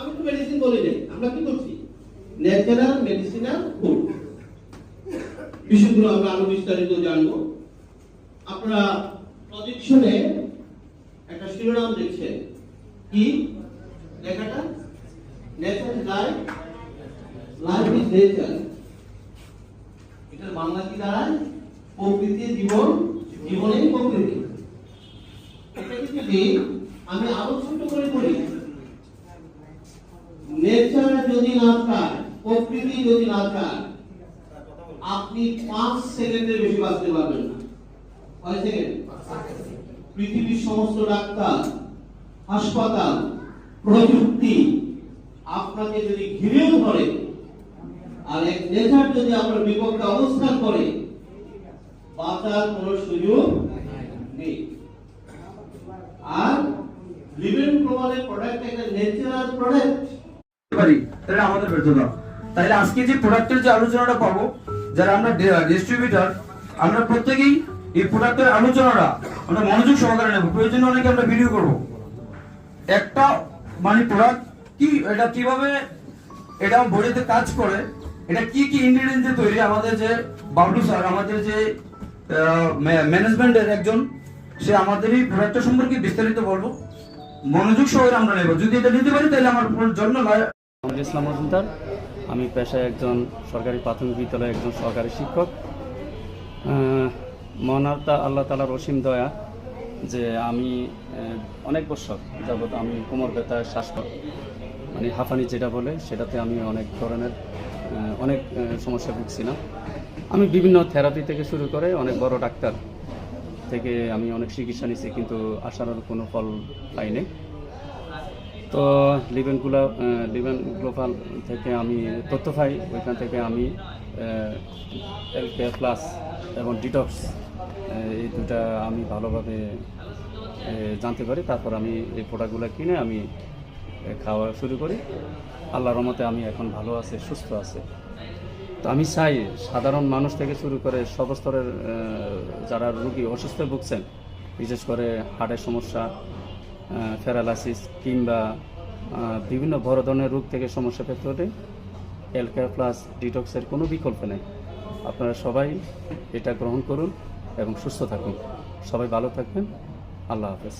আমি তো মেডিসিন বলি নাই, আমরা কি করছি ন্যাচারাল মেডিসিনাল ফুড বিষয়গুলো আমরা আরো বিস্তারিত জানবো। আপনারা প্রজেকশনে একটা শিরোনাম দেখছেন, কি লেখাটা? Nature life, life is nature. এটার বাংলা কি দাঁড়ায়? প্রকৃতি জীবন, জীবনেই প্রকৃতি। এটাকে যদি আমি আরো ছোট করে বলি, নেচার যদি না চায়, প্রকৃতি যদি না চায়, আপনি 5 সেকেন্ডের বেশি বাঁচতে পারবেন না। কয় সেকেন্ড? পৃথিবীর সমস্ত ডাক্তার, হাসপাতাল, প্রযুক্তি আপনাকে যদি ঘিরেও ধরে, আর এক নেচার যদি আপনার বিপক্ষে অবস্থান করে, বাঁচার কোনো সুযোগ নেই। আর লিভিং প্রমাণের প্রোডাক্ট একটা ন্যাচারাল প্রোডাক্ট পারি, তাহলে আমাদের ব্যর্থতা। তাহলে আজকে যে প্রোডাক্টের যে আলোচনাটা পাবো, যারা আমরা ডিস্ট্রিবিউটর, আমরা প্রত্যেকেই এই প্রোডাক্টের আলোচনাটা আমরা মনোযোগ সহকারে নেব। প্রয়োজনে অনেকে আমরা ভিডিও করব। একটা মানে প্রোডাক্ট কি, এটা কিভাবে এটা বডিতে কাজ করে, এটা কি কি ইনগ্রেডিয়েন্টস দিয়ে তৈরি, আমাদের যে বাবলু স্যার, আমাদের যে ম্যানেজমেন্টের একজন, সে আমাদের এই প্রোডাক্টটা সম্পর্কে বিস্তারিত বলবো। মনোযোগ সহকারে আমরা নেব। যদি এটা নিতে পারি তাহলে আমার জন্য ইসলাম মজুমদার, আমি পেশায় একজন সরকারি প্রাথমিক বিদ্যালয়ের একজন সহকারী শিক্ষক। মহানতা আল্লাহ তাআলার অসীম দয়া যে আমি অনেক বছর যাবৎ আমি কোমর ব্যথা, শ্বাসকষ্ট মানে হাঁফানি যেটা বলে, সেটাতে আমি অনেক ধরনের অনেক সমস্যা ভুগছিলাম। আমি বিভিন্ন থেরাপি থেকে শুরু করে অনেক বড় ডাক্তার থেকে আমি অনেক চিকিৎসা নিয়েছি, কিন্তু আশার কোনো ফল পাইনি। তো লিভেন গ্লোবাল থেকে আমি তথ্য পাই, ওইখান থেকে আমি এলকে প্লাস এবং ডিটক্স এই দুটা আমি ভালোভাবে জানতে পারি। তারপর আমি এই প্রোডাক্টগুলো কিনে আমি খাওয়া শুরু করি। আল্লাহর রহমতে আমি এখন ভালো আছে, সুস্থ আছে। তো আমি চাই সাধারণ মানুষ থেকে শুরু করে সব স্তরের যারা রোগী অসুস্থ ভুগছেন, বিশেষ করে হার্টের সমস্যা, প্যারালাইসিস কিংবা বিভিন্ন বড় ধরনের রোগ থেকে সমস্যা পেতে হলে এলকে প্লাস ডিটক্সের কোনো বিকল্প নেই। আপনারা সবাই এটা গ্রহণ করুন এবং সুস্থ থাকুন। সবাই ভালো থাকবেন। আল্লাহ হাফেজ।